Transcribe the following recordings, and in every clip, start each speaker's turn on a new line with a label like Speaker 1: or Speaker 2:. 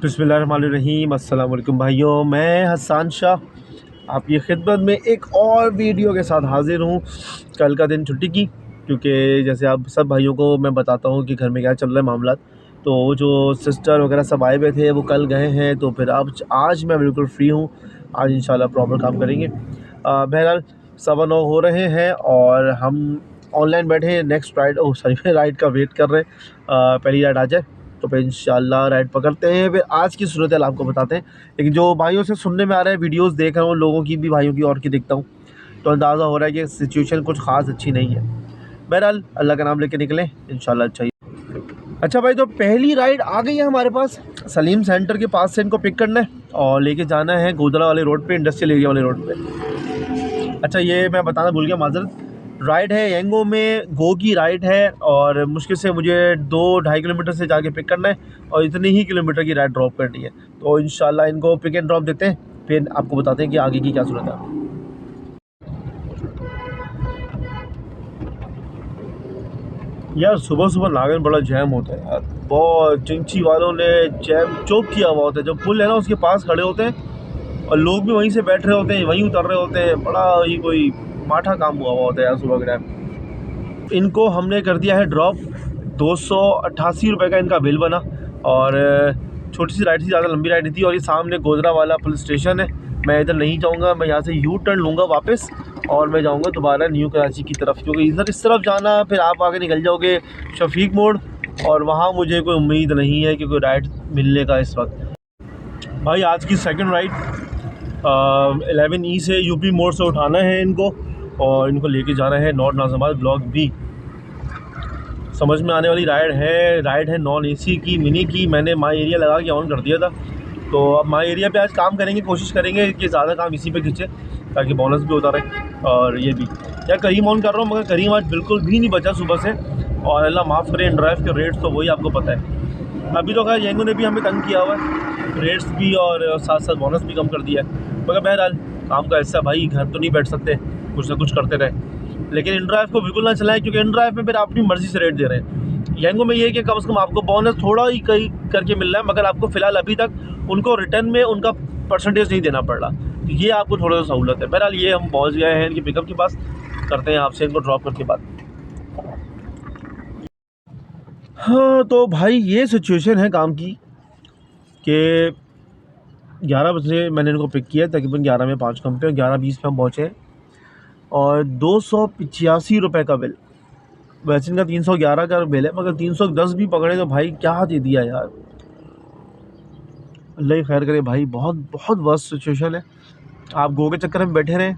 Speaker 1: बिस्मिल्लाहिर्रहमानिर्रहीम। अस्सलाम वालेकुम भाइयों, मैं हसन शाह आपकी खिदमत में एक और वीडियो के साथ हाज़िर हूँ। कल का दिन छुट्टी की, क्योंकि जैसे आप सब भाइयों को मैं बताता हूँ कि घर में क्या चल रहा है मामला। तो जो सिस्टर वगैरह सब आए हुए थे वो कल गए हैं, तो फिर अब आज मैं बिल्कुल फ्री हूँ। आज इंशाल्लाह प्रॉपर काम करेंगे। बहरहाल 9:15 हो रहे हैं और हम ऑनलाइन बैठे हैं नेक्स्ट राइड का वेट कर रहे हैं। पहली राइड आ जाए तो फिर इंशाल्लाह राइड पकड़ते हैं। फिर आज की सूरत हाल आपको बताते हैं। लेकिन जो भाइयों से सुनने में आ रहा है, वीडियोस देख रहा हूँ लोगों की भी, भाइयों की और की देखता हूँ, तो अंदाज़ा हो रहा है कि सिचुएशन कुछ ख़ास अच्छी नहीं है। बहरहाल अल्लाह का नाम लेके निकलें, इंशाल्लाह अच्छा ही। अच्छा भाई, तो पहली राइड आ गई है हमारे पास। सलीम सेंटर के पास से इनको पिक करना है और लेके जाना है गोदरा वाले रोड पे, इंडस्ट्रियल एरिया वाले रोड पे। अच्छा, ये मैं बताना भूल गया, माजरत। राइड है यंगो में, गो की राइड है और मुश्किल से मुझे 2-2.5 किलोमीटर से जाके पिक करना है और इतने ही किलोमीटर की राइड ड्रॉप करनी है। तो इंशाल्लाह इनको पिक एंड ड्रॉप देते हैं, फिर आपको बताते हैं कि आगे की क्या सूरत है। यार सुबह सुबह नागन बड़ा जैम होता है यार, बहुत। चिंची वालों ने जैम चौक किया हुआ होता है। जब पुल है ना उसके पास खड़े होते हैं और लोग भी वहीं से बैठ रहे होते हैं, वहीं उतर रहे होते हैं। बड़ा ही कोई माठा काम हुआ हुआ होता है यार सुबह के टाइम। इनको हमने कर दिया है ड्रॉप। 288 रुपये का इनका बिल बना और छोटी सी राइड थी, ज़्यादा लंबी राइड थी। और ये सामने गोदरा वाला पुलिस स्टेशन है। मैं इधर नहीं जाऊँगा, मैं यहाँ से यू टर्न लूँगा वापस और मैं जाऊँगा दोबारा न्यू कराची की तरफ, क्योंकि इधर इस तरफ जाना फिर आप आगे निकल जाओगे शफीक मोड़, और वहाँ मुझे कोई उम्मीद नहीं है कि कोई राइड मिलने का इस वक्त। भाई आज की सेकंड राइड 11E से यूपी मोड़ से उठाना है इनको और इनको लेके जाना है नॉर्थ नाज़िमाबाद ब्लॉक बी। समझ में आने वाली राइड है नॉन एसी की, मिनी की। मैंने माई एरिया लगा के ऑन कर दिया था, तो अब माई एरिया पे आज काम करेंगे, कोशिश करेंगे कि ज़्यादा काम इसी पे खींचे ताकि बोनस भी होता रहे। और ये भी यार करीम ऑन कर रहा हूँ, मगर करीम आज बिल्कुल भी नहीं बचा सुबह से। और अल्लाह माफ़ करे, इन ड्राइव के रेट्स तो वही आपको पता है। अभी तो खैर येंगो ने भी हमें तंग किया हुआ है, रेट्स भी और साथ साथ बोनस भी कम कर दिया है। मगर बहरहाल काम का हिस्सा भाई, घर तो नहीं बैठ सकते, कुछ ना कुछ करते रहे। लेकिन इन ड्राइव को बिल्कुल ना चलाएं, क्योंकि इन ड्राइव में फिर अपनी मर्ज़ी से रेट दे रहे हैं। येंगो में ये है कि कम से कम आपको बोनस थोड़ा ही कहीं करके मिल रहा है, मगर आपको फ़िलहाल अभी तक उनको रिटर्न में उनका परसेंटेज नहीं देना पड़ रहा। तो ये आपको थोड़ा सा सहूलत है। बहरहाल ये हम पहुँच गए हैं इनकी पिकअप के पास, करते हैं आपसे इनको ड्रॉप करके बाद। हाँ तो भाई ये सिचुएशन है काम की कि 11 बजे मैंने इनको पिक किया, तकरीबन 11 में 5 कम पे, और 11:20 पे हम पहुँचे और 285 रुपये का बिल। वैसे इनका 311 का बिल है, मगर 310 भी पकड़े तो भाई क्या दे दिया यार। अल्लाह ही खैर करे भाई, बहुत बहुत वर्स्ट सिचुएशन है। आप गो के चक्कर में बैठे रहें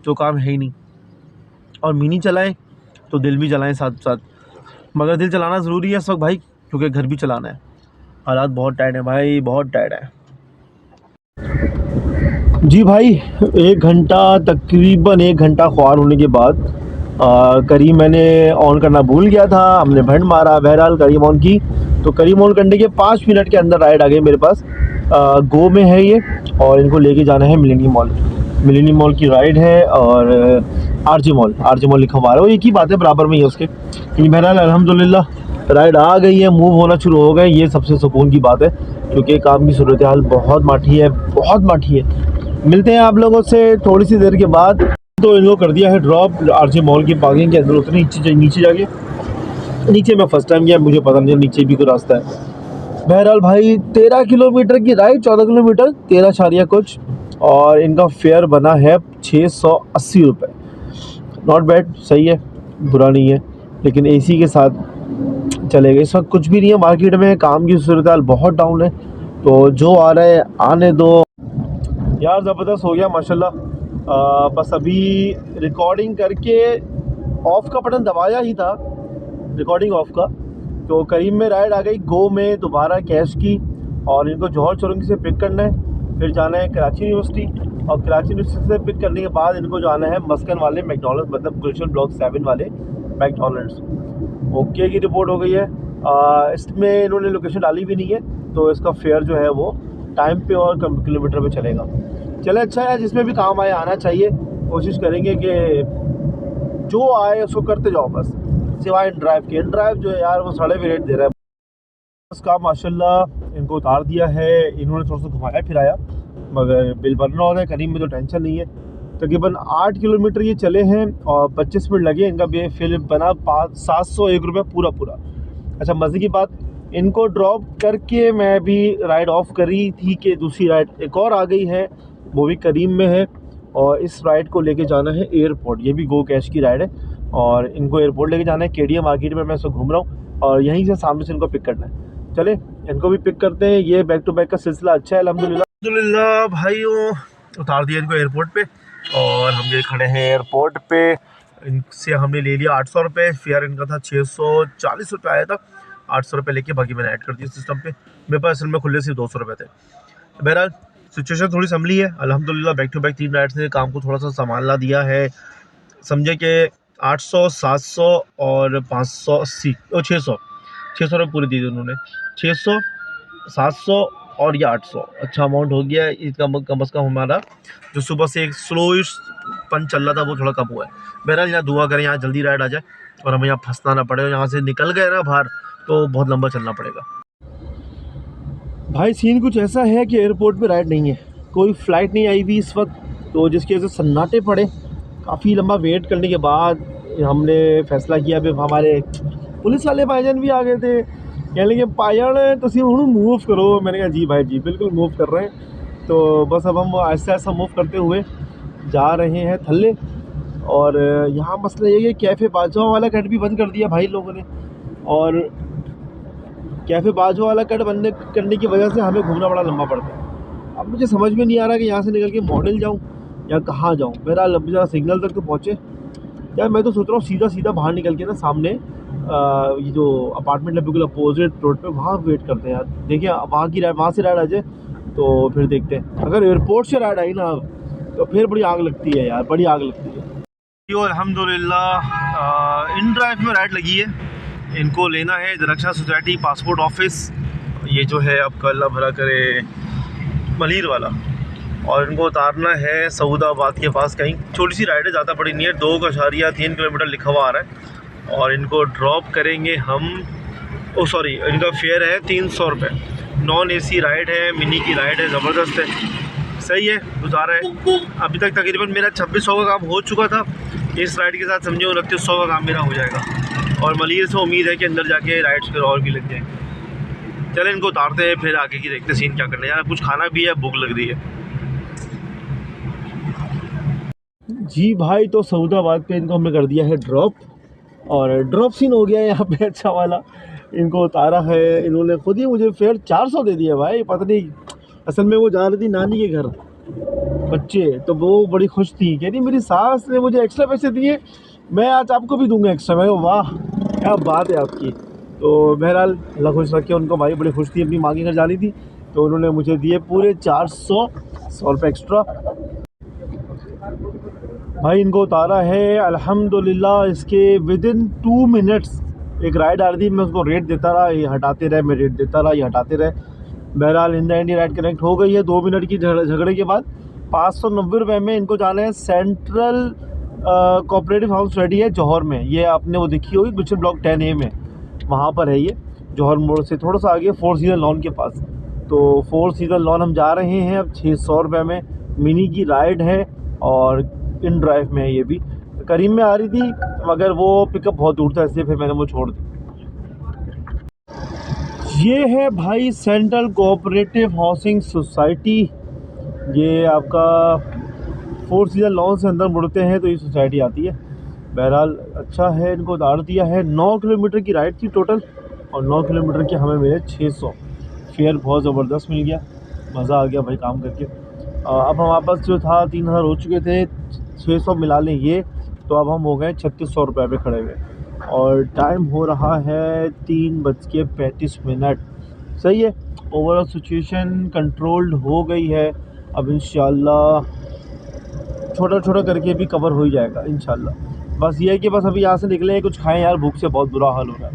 Speaker 1: तो काम है ही नहीं, और मिनी चलाएं तो दिल भी चलाएं साथ साथ। मगर दिल चलाना ज़रूरी है इस वक्त भाई, क्योंकि घर भी चलाना है। हालात बहुत टाइट है भाई, बहुत टाइट है जी भाई। तकरीबन 1 घंटा ख्वार होने के बाद करीम मैंने ऑन करना भूल गया था, हमने भंड मारा। बहरहाल करीम ऑन की, तो करीम ऑन करने के 5 मिनट के अंदर राइड आ गई मेरे पास। गो में है ये और इनको लेके जाना है मिलेनियम मॉल की राइड है। और आरजे मॉल लिखा हुआ है, वो एक ही बात है, बराबर में ही है उसके। लेकिन बहरहाल अल्हम्दुलिल्लाह राइड आ गई है, मूव होना शुरू हो गए। ये सबसे सुकून की बात है, क्योंकि काम की सूरत हाल बहुत माठी है। मिलते हैं आप लोगों से थोड़ी सी देर के बाद। तो इनको कर दिया है ड्रॉप आरजे मॉल की पार्किंग के अंदर, उतने नीचे जाके। नीचे मैं फर्स्ट टाइम गया, मुझे पता नहीं नीचे भी कोई रास्ता है। बहरहाल भाई 13 किलोमीटर की राइड, 14 किलोमीटर 13 कुछ, और इनका फेयर बना है 680 रुपये। नॉट बैड, सही है, बुरा नहीं है। लेकिन एसी के साथ चलेगा। इस वक्त कुछ भी नहीं है मार्केट में, काम की सूरत हाल बहुत डाउन है, तो जो आ रहा है आने दो यार। ज़बरदस्त हो गया माशाल्लाह। बस अभी रिकॉर्डिंग करके ऑफ़ का बटन दबाया ही था, रिकॉर्डिंग ऑफ का, तो करीम में राइड आ गई। गो में दोबारा कैश की, और इनको जौहर चौरंगी से पिक करना है, फिर जाना है कराची यूनिवर्सिटी, और कराची यूनिवर्सिटी से पिक करने के बाद इनको जाना है मस्कन वाले मैकडॉनल्ड्स, मतलब गुलशन ब्लॉक 7 वाले मैकडॉनल्ड्स। ओके की रिपोर्ट हो गई है। इसमें इन्होंने लोकेशन डाली भी नहीं है, तो इसका फेयर जो है वो टाइम पे और कम किलोमीटर पे चलेगा। चले अच्छा है, जिसमें भी काम आए आना चाहिए। कोशिश करेंगे कि जो आए उसको करते जाओ बस, सिवाय इन ड्राइव जो है यार, वो साढ़े भी रेट दे रहा है। उसका माशाल्लाह इनको उतार दिया है, इन्होंने थोड़ा सा घुमाया फिराया, मगर बिल बन रहा है। करीम में तो टेंशन नहीं है। तकरीबन 8 किलोमीटर ये चले हैं और 25 मिनट लगे। इनका फिल्म बना 701 रुपये पूरा। अच्छा, मज़े की बात, इनको ड्रॉप करके मैं भी राइड ऑफ करी थी कि दूसरी राइड एक और आ गई है, वो भी करीम में है, और इस राइड को लेके जाना है एयरपोर्ट। ये भी गो कैश की राइड है और इनको एयरपोर्ट लेके जाना है। केडीएम मार्केट में मैं इसको घूम रहा हूँ और यहीं से सामने से इनको पिक करना है। चले इनको भी पिक करते हैं। ये बैक टू बैक का सिलसिला अच्छा है अल्हम्दुलिल्लाह। भाइयों, उतार दिया इनको एयरपोर्ट पे और हम ये खड़े हैं एयरपोर्ट पे। इनसे हमने ले लिया 800 रुपये, फेयर इनका था 640 रुपये आया था। 800 रुपये लेके बाकी मैंने ऐड कर दिया सिस्टम पे। मेरे पास असल में खुले सिर्फ 200 रुपये थे। बहरहाल सिचुएशन थोड़ी संभली है अल्हम्दुलिल्लाह। बैक टू बैक 3 राइड्स ने काम को थोड़ा सा संभालना दिया है। समझे कि 800, 700 और 580 और 600 रुपये पूरे दिए उन्होंने। 600, 700 और ये 800, अच्छा अमाउंट हो गया है। इसका कम अज़ कम हमारा जो सुबह से एक स्लोइश पन चल रहा था वो थोड़ा कम हुआ है। बहरहाल यहाँ दुआ करें यहाँ जल्दी राइड आ जाए और हमें यहाँ फंसना ना पड़े। यहाँ से निकल गए ना बाहर तो बहुत लंबा चलना पड़ेगा। भाई सीन कुछ ऐसा है कि एयरपोर्ट पे राइड नहीं है, कोई फ़्लाइट नहीं आई हुई इस वक्त, तो जिसकी वजह से सन्नाटे पड़े। काफ़ी लंबा वेट करने के बाद हमने फ़ैसला किया। फिर हमारे पुलिस वाले भाईजान भी आ गए थे, कहने लगे भाईजान तुसी हुण मूव करो। मैंने कहा जी भाई जी बिल्कुल मूव कर रहे हैं। तो बस अब हम ऐसा मूव करते हुए जा रहे हैं थल्ले। और यहाँ मसला ये है, कैफ़े बाजवा वाला कट भी बंद कर दिया भाई लोगों ने, और कैफ़े बाजवा वाला कट बंद करने की वजह से हमें घूमना बड़ा लंबा पड़ता है। अब मुझे समझ में नहीं आ रहा कि यहाँ से निकल के मॉडल जाऊँ या कहाँ जाऊँ। मेरा लंबी ज़रा सिग्नल तक तो पहुँचे यार। मैं तो सोच रहा हूँ सीधा बाहर निकल के ना सामने ये जो अपार्टमेंट है बिल्कुल अपोजिट रोड पे, वहाँ वेट करते हैं यार। देखिए वहाँ की राइड, वहाँ से राइड आ जाए तो फिर देखते हैं। अगर एयरपोर्ट से राइड आई ना तो फिर बड़ी आग लगती है यार, बड़ी आग लगती है। अल्हम्दुलिल्लाह इन ड्राइव में राइड लगी है। इनको लेना है रक्षा सोसाइटी पासपोर्ट ऑफिस, ये जो है आपका अल्लाह भला करे मलीर वाला, और इनको उतारना है सऊदाबाद के पास कहीं। छोटी सी राइड है, ज़्यादा बड़ी नहीं है, 2.3 किलोमीटर लिखा हुआ आ रहा है। और इनको ड्रॉप करेंगे हम, इनका फेयर है 300 रुपये। नॉन AC राइड है, मिनी की राइड है, ज़बरदस्त है, सही है, गुजारा है। अभी तक तकरीबन मेरा 2600 का काम हो चुका था। इस राइड के साथ समझो 2900 का काम मेरा हो जाएगा। और मलिर से उम्मीद है कि अंदर जाके राइड्स फिर और भी लग जाए। चले इनको उतारते हैं, फिर आगे की देखते सीन क्या करना है। यार कुछ खाना भी है, भूख लग रही है जी भाई। तो सऊदाबाद पे इनको हमने कर दिया है ड्रॉप, और ड्रॉप सीन हो गया है यहाँ पे अच्छा वाला। इनको उतारा है इन्होंने खुद ही। मुझे फेयर 400 दे दिया भाई, पता नहीं। असल में वो जा रही थी नानी के घर बच्चे, तो वो बड़ी खुश थी, कहती मेरी सास ने मुझे एक्स्ट्रा पैसे दिए, मैं आज आपको भी दूंगा एक्स्ट्रा। मैं वाह क्या बात है आपकी। तो बहरहाल अल्लाह खुश रखे उनको। भाई बड़ी खुश थी, अपनी माँ के घर जानी थी, तो उन्होंने मुझे दिए पूरे 100 रुपये एक्स्ट्रा। भाई इनको उतारा है अल्हम्दुलिल्लाह। इसके विदिन 2 मिनट्स एक राइड आ रही थी, मैं उसको रेट देता रहा, ये हटाते रहे, मैं रेट देता रहा, ये हटाते रहे। बहरहाल in the end ride connect हो गई है। 2 मिनट की झगड़े के बाद 590 रुपये में इनको जाना है सेंट्रल कोऑपरेटिव हाउस रेडी है जौहर में। ये आपने वो देखी होगी गुलशन ब्लॉक 10A में, वहाँ पर है ये, जौहर मोड़ से थोड़ा सा आगे 4 सीज़न लॉन के पास। तो 4 सीज़न लॉन हम जा रहे हैं अब 600 रुपये में। मिनी की राइड है और इन ड्राइव में है। ये भी करीम में आ रही थी मगर वो पिकअप बहुत दूर था, इसलिए फिर मैंने वो छोड़ दी। ये है भाई सेंट्रल कोऑपरेटिव हाउसिंग सोसाइटी। ये आपका 4 सीज़न लॉन से अंदर मुड़ते हैं तो ये सोसाइटी आती है। बहरहाल अच्छा है, इनको उतार दिया है। 9 किलोमीटर की राइड थी टोटल, और 9 किलोमीटर के हमें मिले 600। फेयर बहुत ज़बरदस्त मिल गया, मज़ा आ गया भाई काम करके। अब हमारे पास जो था 3000 हो चुके थे, 600 मिला लें ये, तो अब हम हो गए 3600 रुपये पे खड़े हुए। और टाइम हो रहा है 3:35। सही है, ओवरऑल सिचुएशन कंट्रोल्ड हो गई है। अब इंशाल्लाह छोटा करके भी कवर हो ही जाएगा इंशाल्लाह। बस ये है कि बस अभी यहाँ से निकले, कुछ खाएं यार, भूख से बहुत बुरा हाल हो रहा है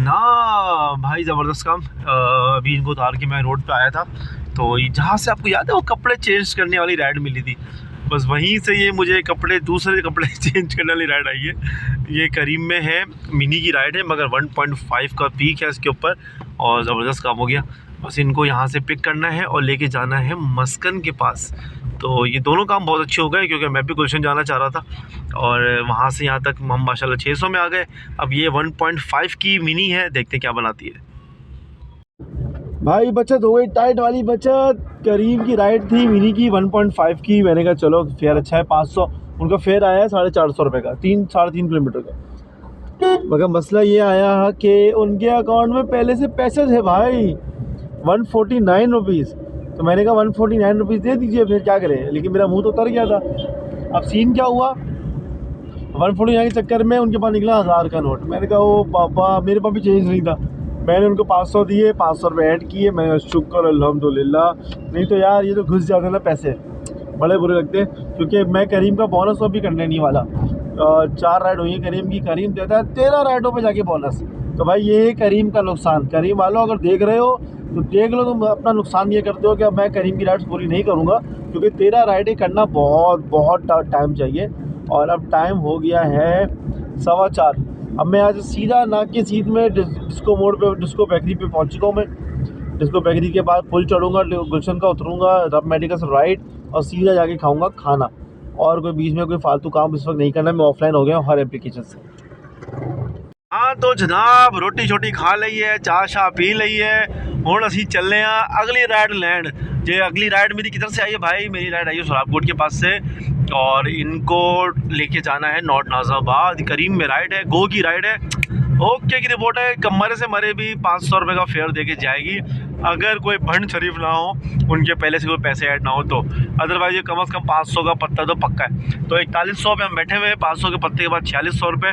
Speaker 1: ना भाई। ज़बरदस्त काम। अभी इनको उतार के मैं रोड पे आया था, तो जहाँ से आपको याद है वो कपड़े चेंज करने वाली राइड मिली थी, बस वहीं से ये मुझे दूसरे कपड़े चेंज करने वाली राइड आई है। ये करीम में है, मिनी की राइड है मगर 1.5 का पीक है इसके ऊपर और ज़बरदस्त काम हो गया। बस इनको यहाँ से पिक करना है और लेके जाना है मस्कन के पास। तो ये दोनों काम बहुत अच्छे हो गए क्योंकि मैं भी गुलशन जाना चाह रहा था और वहाँ से यहाँ तक हम माशाल्लाह 600 में आ गए। अब ये 1.5 की मिनी है, देखते क्या बनाती है। भाई बचत हो गई, टाइट वाली बचत। करीम की राइड थी मिनी की 1.5 की, मैंने कहा चलो फेयर अच्छा है 500। उनका फेयर आया है 450 रुपये का, 3-3.5 किलोमीटर का। मगर मसला ये आया कि उनके अकाउंट में पहले से पैसे थे भाई 149 रुपीज़। तो मैंने कहा 149 रुपीज़ दे दीजिए, फिर क्या करें। लेकिन मेरा मुंह तो उतर गया था। अब सीन क्या हुआ, 149 के चक्कर में उनके पास निकला 1000 का नोट। मैंने कहा ओ पापा, मेरे पास भी चेंज नहीं था। मैंने उनको 500 दिए, 500 रुपये ऐड किए। मैंने शुक्र अल्हम्दुलिल्लाह, नहीं तो यार ये तो घुस जाते ना पैसे, बड़े बुरे लगते। क्योंकि मैं करीम का बोनस भी करने नहीं वाला। 4 राइड हुई है करीम की, करीम देता है 13 राइडों पे जाके बोनस। तो भाई ये है करीम का नुकसान। करीम वालों अगर देख रहे हो तो देख लो, तुम अपना नुकसान ये करते हो कि अब मैं करीम की राइड्स पूरी नहीं करूँगा क्योंकि 13 राइडें करना बहुत टाइम चाहिए। और अब टाइम हो गया है 4:15। अब मैं आज सीधा नाक के सीध में डिस्को मोड़ पे, डिस्को बेकरी पे पहुँच चुका हूँ। मैं डिस्को बेकरी के बाद पुल चढ़ूँगा, गुलशन का उतरूँगा, रब मेडिकल से राइड और सीधा जाके खाऊँगा खाना। और कोई बीच में कोई फालतू काम इस वक्त नहीं करना। मैं ऑफलाइन हो गया हूँ हर एप्लीकेशन से। हाँ तो जनाब रोटी छोटी खा ली है, चाह शाह पी ली है, हुण असी चले अगली राइड लैंड। जे अगली राइड मेरी किधर से आई है भाई, मेरी राइड आई है सुराबकोट के पास से और इनको लेके जाना है नॉर्थ नाज़िराबाद। करीम में राइड है, गो की राइड है। ओके की रिपोर्ट है, कमरे से मरे भी 500 रुपये का फेयर दे के जाएगी अगर कोई भंड शरीफ ना हो, उनके पहले से कोई पैसे ऐड ना हो तो। अदरवाइज ये कम से कम 500 का पत्ता तो पक्का है। तो 4100 पे हम बैठे हुए हैं, 500 के पत्ते के बाद 4600 रुपये।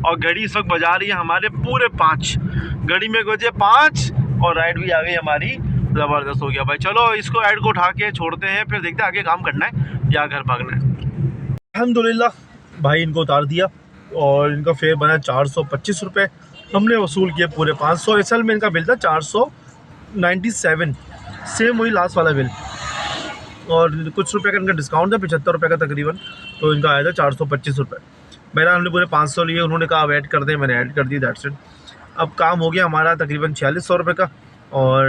Speaker 1: और घड़ी इस वक्त बजा रही है हमारे पूरे 5, घड़ी में बजे 5 और राइड भी आ गई हमारी। ज़बरदस्त हो गया भाई। चलो इसको राइड को उठा के छोड़ते हैं, फिर देखते हैं आगे काम करना है या घर भागना है। अल्हम्दुलिल्लाह भाई इनको उतार दिया और इनका फेयर बना 425 रुपये। हमने वसूल किए पूरे 500। असल में इनका बिल था 497, सेम वही लास्ट वाला बिल। और कुछ रुपये का इनका डिस्काउंट था, 75 रुपये का तकरीबन, तो इनका आया था 425 रुपये। मेरा हमने पूरे 500 लिए, उन्होंने कहा अब ऐड कर दें, मैंने ऐड कर दी, दैट्स इट। अब काम हो गया हमारा तकरीबन 4600 रुपये का। और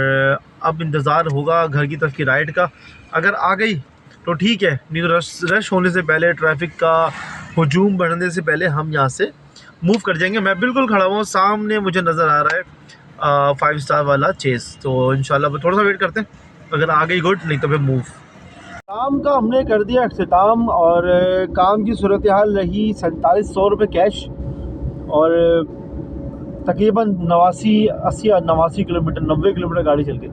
Speaker 1: अब इंतज़ार होगा घर की तरफ की राइड का। अगर आ गई तो ठीक है, नहीं तो रश होने से पहले, ट्रैफिक का हजूम बढ़ने से पहले हम यहाँ से मूव कर जाएंगे। मैं बिल्कुल खड़ा हुआ, सामने मुझे नज़र आ रहा है 5 स्टार वाला चेस। तो इंशाल्लाह थोड़ा सा वेट करते हैं, अगर आ गई गुड, नहीं तो फिर मूव। काम का हमने कर दिया अख्तिताम और काम की सूरत हाल रही 4700 रुपये कैश और तकरीबन 89 किलोमीटर, 90 किलोमीटर गाड़ी चल गई।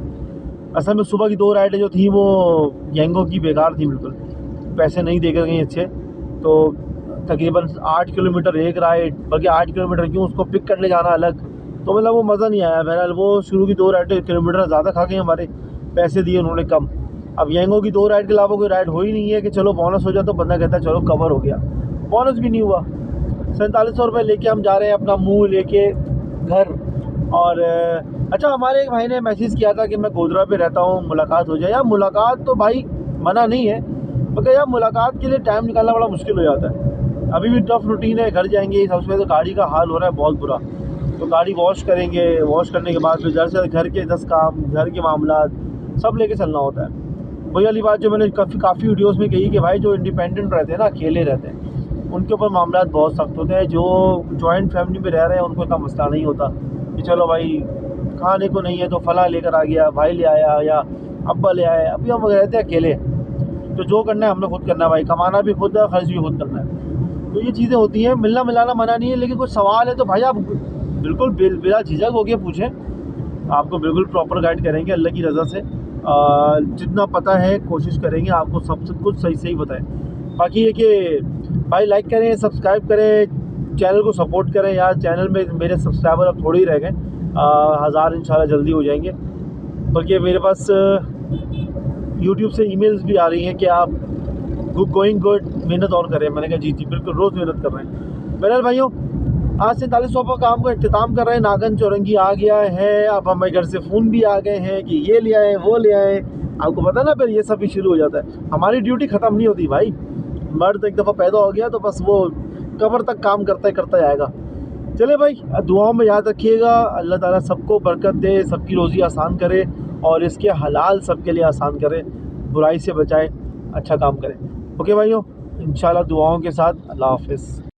Speaker 1: असल में सुबह की 2 राइडें जो थी वो यंगो की बेकार थी, बिल्कुल पैसे नहीं देकर गई अच्छे। तो तकरीबन 8 किलोमीटर एक राइड, बल्कि 8 किलोमीटर क्यों, उसको पिक करने जाना अलग, तो मतलब वो मज़ा नहीं आया। बहरहाल वो शुरू की 2 राइडें किलोमीटर ज़्यादा खा गई हमारे, पैसे दिए उन्होंने कम। अब यंगो की 2 राइड के अलावा कोई राइड हो ही नहीं है कि चलो बोनस हो जाए, तो बंदा कहता है चलो कवर हो गया, बोनस भी नहीं हुआ। 4700 रुपये लेके हम जा रहे हैं अपना मुँह लेके घर। और अच्छा, हमारे एक भाई ने मैसेज किया था कि मैं गोधरा पे रहता हूँ, मुलाकात हो जाए। यार मुलाकात तो भाई मना नहीं है, मगर यार मुलाकात के लिए टाइम निकालना बड़ा मुश्किल हो जाता है। अभी भी टफ रूटीन है, घर जाएंगे, सबसे पहले तो गाड़ी का हाल हो रहा है बहुत बुरा, तो गाड़ी वॉश करेंगे, वॉश करने के बाद फिर घर के 10 काम, घर के मामला सब लेके चलना होता है। वही वाली बात जो मैंने काफ़ी वीडियोस में कही कि भाई जो इंडिपेंडेंट रहते हैं ना, अकेले रहते हैं, उनके ऊपर मामला बहुत सख्त होते हैं। जो जॉइंट फैमिली में रह रहे हैं उनको इतना मसला नहीं होता कि चलो भाई खाने को नहीं है तो फला लेकर आ गया, भाई ले आया या अब्बा ले आया। अभी हम रहते हैं अकेले, तो जो करना है हमने खुद करना है भाई, कमाना भी खुद है, खर्च भी खुद करना है। तो ये चीज़ें होती हैं, मिलना मिलाना मना नहीं है, लेकिन कुछ सवाल है तो भाई आप बिल्कुल बिला झिझक होकर पूछें, आपको बिल्कुल प्रॉपर गाइड करेंगे अल्लाह की रज़ा से। जितना पता है कोशिश करेंगे आपको सब कुछ सही बताएं। बाकी ये कि भाई लाइक करें, सब्सक्राइब करें, चैनल को सपोर्ट करें। यार चैनल में मेरे सब्सक्राइबर अब थोड़े ही रह गए, 1000 इंशाल्लाह जल्दी हो जाएंगे। बल्कि मेरे पास यूट्यूब से ईमेल्स भी आ रही हैं कि आप गोइंग गुड, मेहनत और करें। मैंने कहा जी बिल्कुल, रोज़ मेहनत कर रहे हैं। बहरहाल भाइयों, आज 4700 का काम को अख्तिताम कर रहे हैं। नागन चौरंगी आ गया है। अब हमारे घर से फ़ोन भी आ गए हैं कि ये ले आए, वो ले आए। आपको पता ना, फिर ये सब भी शुरू हो जाता है। हमारी ड्यूटी ख़त्म नहीं होती भाई। मर्द एक दफ़ा पैदा हो गया तो बस वो कब्र तक काम करता जाएगा। चले भाई, दुआओं में याद रखिएगा। अल्लाह ताला सबको बरकत दे, सबकी रोज़ी आसान करे और इसके हलाल सबके लिए आसान करे, बुराई से बचाए, अच्छा काम करे। ओके भाइयों, इंशाल्लाह दुआओं के साथ। अल्लाह हाफ़िज़।